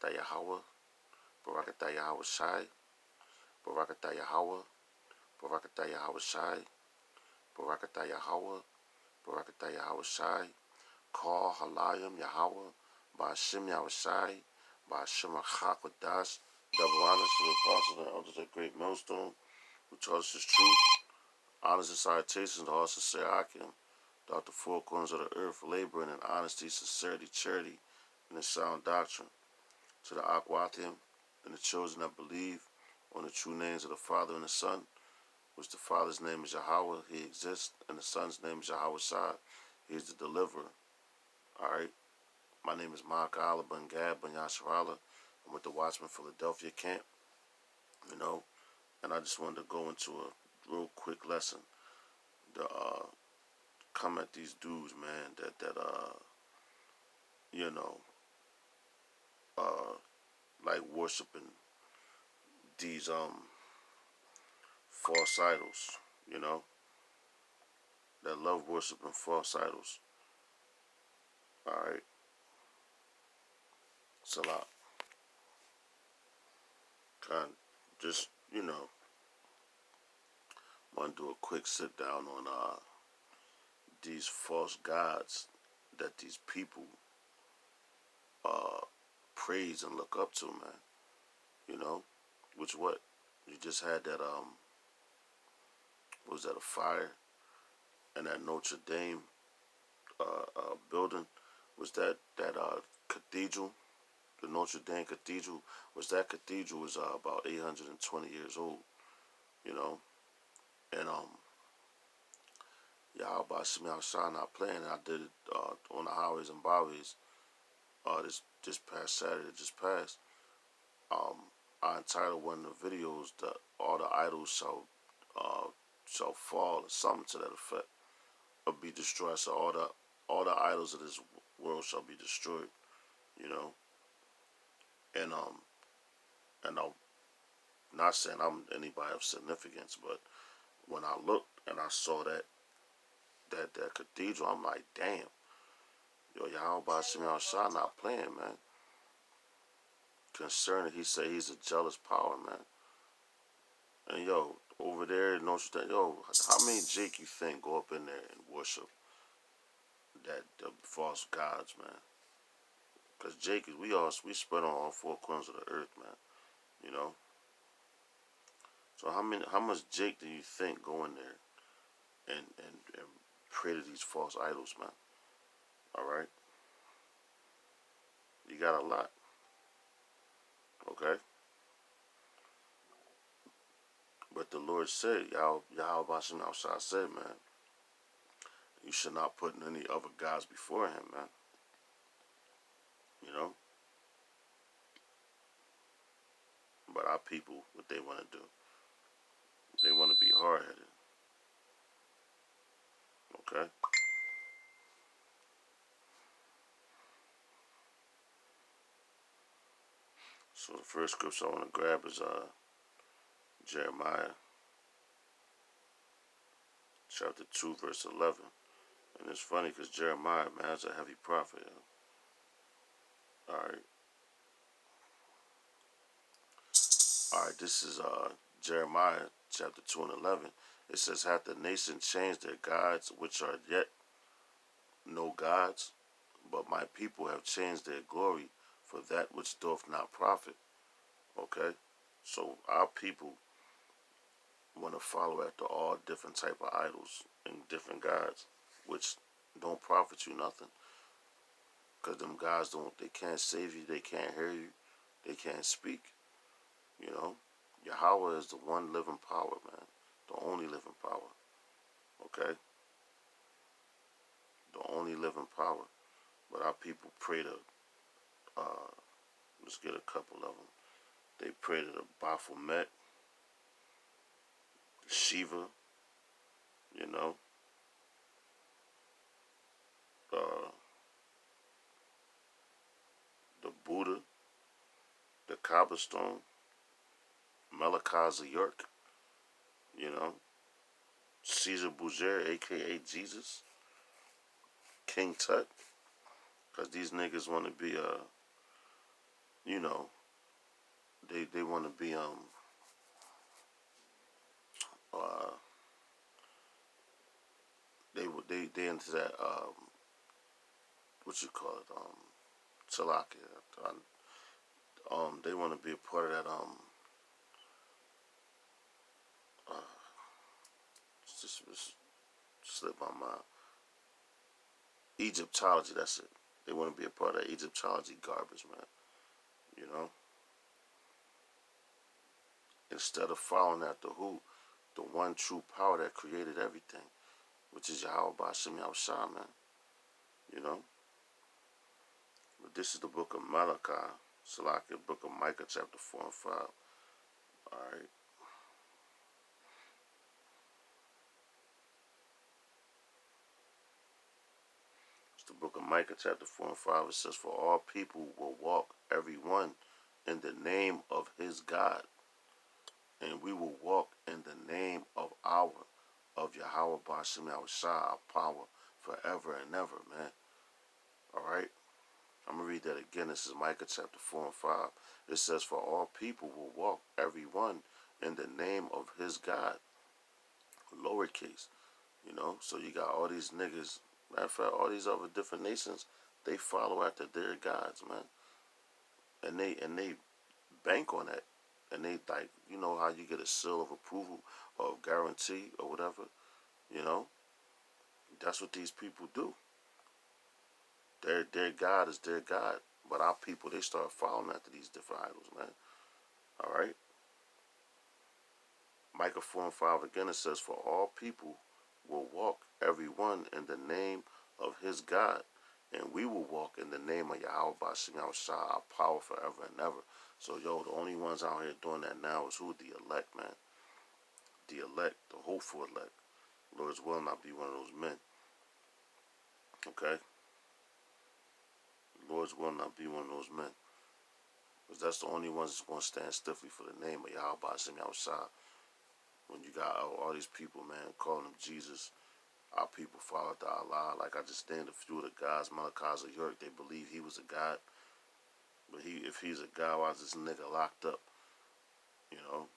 Barakatah Yahweh, Barakatah Yahweh Shai, Barakatah Yahweh, Barakatah Yahweh Shai, Barakatah Yahweh, Barakatah Yahweh Shai, Call Halayim Yahweh, Ba'ashem Yahweh Shai, Ba'ashem Achakodash, double honors to the apostles and elders of Great Millstone, who taught us his truth, honors and salutations to all sincere Akim, throughout the four corners of the earth, laboring in honesty, sincerity, charity, and in sound doctrine. To the Akwathim and the children that believe on the true names of the Father and the Son, which the Father's name is Yahweh, he exists, and the Son's name is Yahweh Shai, he is the deliverer. Alright? My name is Mark Allah Ben Gab Ben Yasharala. I'm with the Watchman Philadelphia camp, and I just wanted to go into a real quick lesson to come at these dudes, man, that you know, like worshiping these false idols, that love worshiping false idols. Alright? It's a lot. Kind of just, want to do a quick sit down on these false gods that these people praise and look up to, man. Which what? You just had that what was that, a fire in that Notre Dame building? Was that cathedral, the Notre Dame Cathedral? That cathedral was about 820 years old, and Yahweh Shemi Shah not playing. I did it on the highways and byways this past Saturday, just passed. I entitled one of the videos that all the idols shall fall, or something to that effect, or be destroyed. So all the idols of this world shall be destroyed, and I'm not saying I'm anybody of significance, but when I looked and I saw that cathedral, I'm like, damn, Yahweh Shemi Shah not playing, man. Concerning, he said he's a jealous power, man. And over there in Notre Dame, how many Jake you think go up in there and worship the false gods, man? Because Jake, we spread on all four corners of the earth, man. So how much Jake do you think go in there and pray to these false idols, man? All right, you got a lot, okay? But the Lord said, Yahweh Bashim Al-Shah said, man, you should not put any other gods before him, man. But our people, what they want to do, they want to be hard-headed, okay? So the first scripture I want to grab is Jeremiah chapter 2, verse 11. And it's funny because Jeremiah, man, is a heavy prophet. Alright. Alright, this is Jeremiah chapter 2 and 11. It says, hath the nation changed their gods, which are yet no gods? But my people have changed their glory for that which doth not profit. Okay? So our people want to follow after all different type of idols and different gods, which don't profit you nothing. Because them gods they can't save you, they can't hear you, they can't speak. Yahweh is the one living power, man. The only living power. Okay? The only living power. But our people pray to, let's get a couple of them. They pray to the Baphomet, Shiva, the Buddha, the Kaaba Stone, Malachi York, Caesar Borgia, a.k.a. Jesus, King Tut, because these niggas want to be you know, they want to be uh they into that what you call it Salakia. They want to be a part of that just slipped my mind. Egyptology, that's it. They want to be a part of that Egyptology garbage, man. You know, instead of following after who, the one true power that created everything, which is Yahweh Ba'Shem Yahushua, man. You know, but this is the book of Malachi, Salakia, book of Micah, chapter 4 and 5. All right. It's the book of Micah, chapter 4 and 5. It says, "For all people will walk, every one, in the name of his God, and we will walk in the name of Yahweh Ba'Shem Yahushua, our power forever and ever, man." All right. I'm going to read that again. This is Micah chapter 4 and 5. It says, "For all people will walk, every one, in the name of his God." Lowercase. You know, so you got all these niggas, matter of fact, all these other different nations, they follow after their gods, man. And they bank on that. And they like, you know how you get a seal of approval or guarantee or whatever, you know? That's what these people do. Their God is their God. But our people, they start following after these different idols, man. All right? Micah 4 and 5 again, it says, "For all people will walk, every one, in the name of his God, and we will walk in the name of Yahweh Ba'Shem Yahushua, our power forever and ever." So, yo, the only ones out here doing that now is who? The elect, man. The elect, the hopeful elect. Lord's will not be one of those men. Okay? Lord's will not be one of those men. Because that's the only ones that's going to stand stiffly for the name of Yahweh Ba'Shem Yahushua. When you got all these people, man, calling him Jesus, our people follow after Allah. Like I just named a few of the gods. Malachi of York, they believe he was a god. But if he's a god, why is this nigga locked up? You know?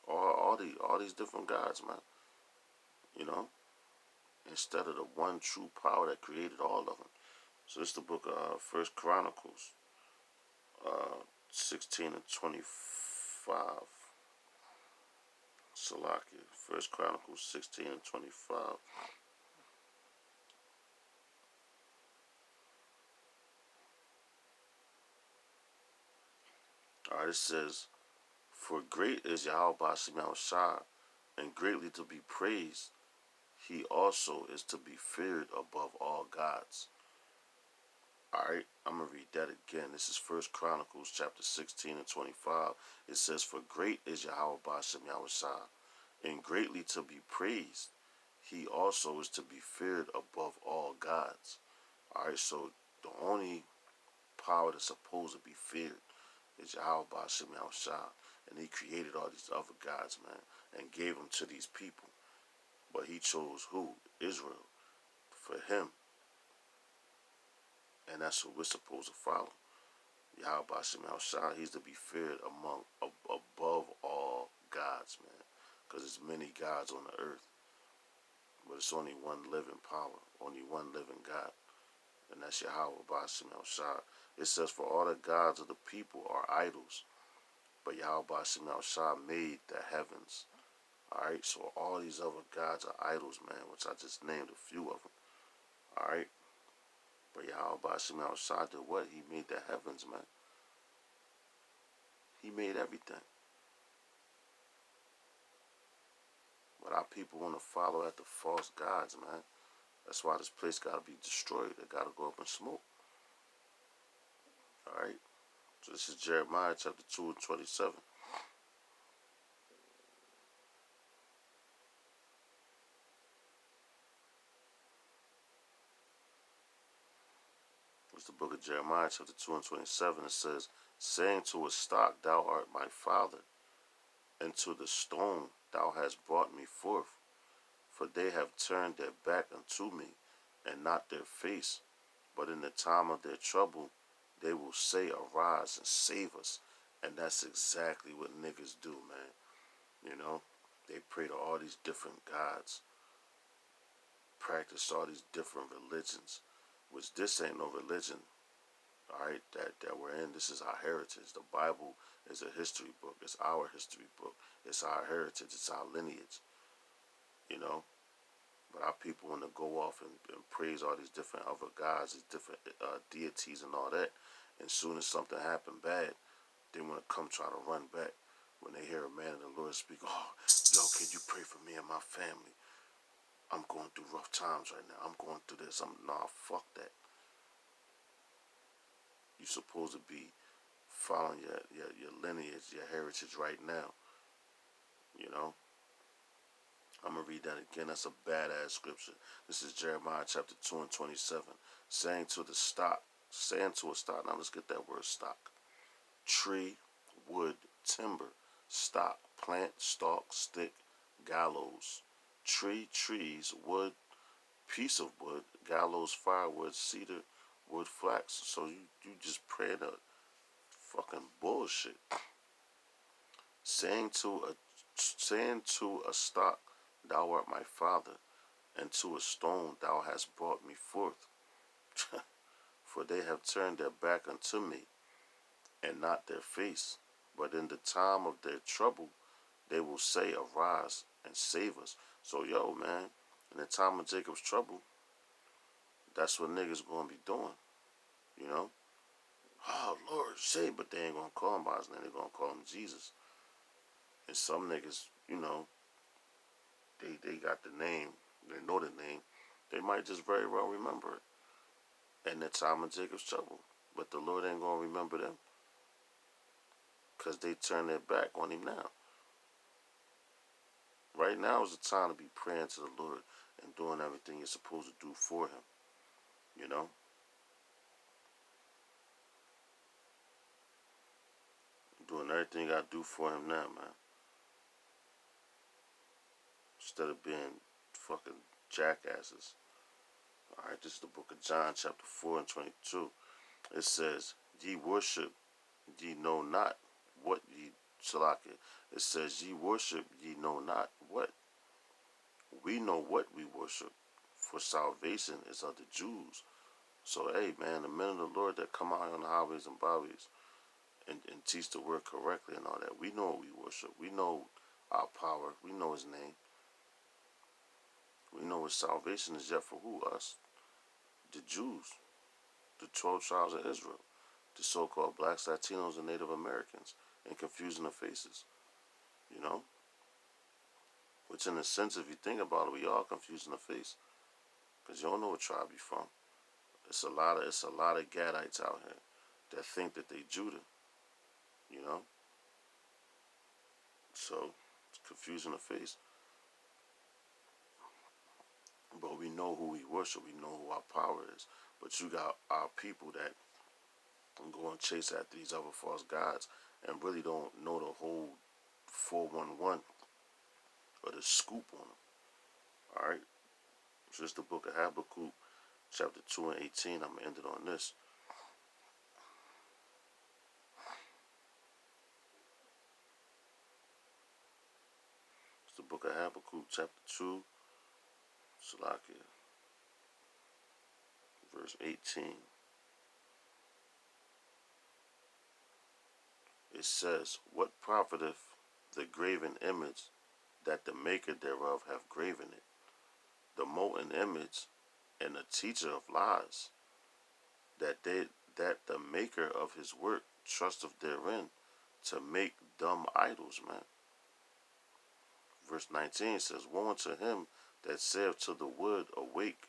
All these different gods, man. You know? Instead of the one true power that created all of them. So it's the book of First Chronicles, 16 and 25. Salakia. First Chronicles 16 and 25. Alright, it says, "For great is Yahweh Ba'Shem Yahushua, and greatly to be praised. He also is to be feared above all gods." Alright, I'm going to read that again. This is First Chronicles chapter 16 and 25. It says, "For great is Yahweh Ba'Shem Yahushua, and greatly to be praised. He also is to be feared above all gods." Alright, so the only power that's supposed to be feared is Yahweh Ba'Shem Yahushua. And he created all these other gods, man, and gave them to these people. But he chose who? Israel. For him. And that's what we're supposed to follow. Yahweh Ba'Shem Yahushua, he's to be feared above all gods, man. Because there's many gods on the earth. But it's only one living power. Only one living God. And that's Yahweh Ba'Shem Yahushua. It says, "For all the gods of the people are idols, but Yahweh Ba'Shem Yahushua made the heavens." Alright, so all these other gods are idols, man, which I just named a few of them. Alright? But Yahweh Ba'Shem Yahushua did what? He made the heavens, man. He made everything. But our people want to follow after false gods, man. That's why this place got to be destroyed. It got to go up in smoke. Alright? So this is Jeremiah chapter 2 and 27. It's the book of Jeremiah chapter 2 and 27. It says, "Saying to a stock, Thou art my father, and to the stone thou hast brought me forth. For they have turned their back unto me, and not their face But in the time of their trouble, they will say, arise and save us. And that's exactly what niggas do, man. You know, they pray to all these different gods, practice all these different religions, which this ain't no religion, all right, that we're in. This is our heritage. The Bible is a history book. It's our history book. It's our heritage. It's our lineage, you know. But our people want to go off and praise all these different other gods, these different deities and all that. And soon as something happened bad, they want to come try to run back. When they hear a man of the Lord speak, oh, yo, can you pray for me and my family? I'm going through rough times right now. I'm going through this. Nah, fuck that. You're supposed to be following your lineage, your heritage right now. You know? I'm going to read that again. That's a badass scripture. This is Jeremiah chapter 2 and 27. Saying to the stock, saying to a stock, now let's get that word stock. Tree, wood, timber, stock, plant, stalk, stick, gallows. Tree, trees, wood, piece of wood, gallows, firewood, cedar, wood, flax. So you just praying a fucking bullshit. Saying to a stock, thou art my father, and to a stone thou hast brought me forth. For they have turned their back unto me, and not their face. But in the time of their trouble, they will say, arise and save us. So, yo, man, in the time of Jacob's trouble, that's what niggas gonna be doing, you know? Oh, Lord, save, but they ain't gonna call him by his name. They're gonna call him Jesus. And some niggas, you know, they got the name, they know the name. They might just very well remember it in the time of Jacob's trouble. But the Lord ain't gonna remember them, because they turn their back on him now. Right now is the time to be praying to the Lord and doing everything you're supposed to do for him, you know? Doing everything you gotta do for him now, man. Instead of being fucking jackasses. Alright, this is the book of John, chapter 4 and 22. It says, ye worship, ye know not what ye, Salaki. It says, ye worship, ye know not what. We know what we worship, for salvation is of the Jews. So, hey, man, the men of the Lord that come out on the highways and byways and teach the word correctly and all that, we know what we worship. We know our power. We know his name. We know what salvation is yet for who? Us. The Jews. The 12 tribes of Israel. The so-called blacks, Latinos, and Native Americans. And confusing the faces. You know? Which in a sense, if you think about it, we all confusing the face. Because you don't know what tribe you're from. It's a lot of Gadites out here that think that they Judah. You know? So, it's confusing the face. But we know who we worship. We know who our power is. But you got our people that go and chase after these other false gods and really don't know the whole 411 or the scoop on them. Alright? So it's the book of Habakkuk, chapter 2 and 18. I'm going to end it on this. It's the book of Habakkuk, chapter 2, Salakia, verse 18. It says, what profiteth the graven image that the maker thereof hath graven it? The molten image and the teacher of lies, that the maker of his work trusteth therein to make dumb idols, man. Verse 19 says, woe unto him that saith to the wood, awake,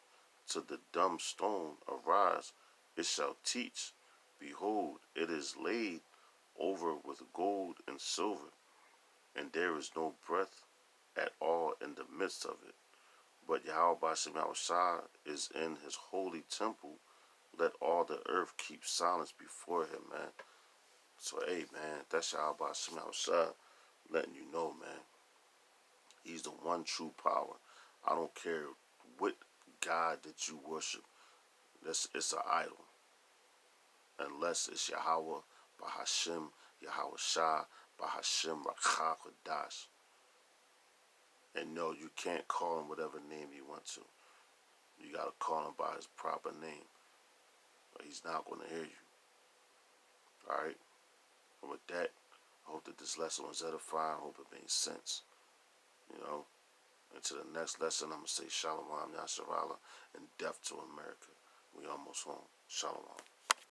to the dumb stone, arise, it shall teach. Behold, it is laid over with gold and silver, and there is no breath at all in the midst of it. But Yahweh Ba'ashem Yahushua is in his holy temple. Let all the earth keep silence before him, man. So, hey, man, that's Yahweh Ba'ashem Yahushua letting you know, man. He's the one true power. I don't care what God that you worship. It's an idol. Unless it's Yahweh, Bahashim, Yahweh Shah, Bahashim, Rakha Kodash. And no, you can't call him whatever name you want to. You gotta call him by his proper name. Or he's not gonna hear you. Alright? And with that, I hope that this lesson was edifying. I hope it made sense. You know? And to the next lesson, I'm gonna say Shalom Yasharala and death to America. We almost home. Shalom.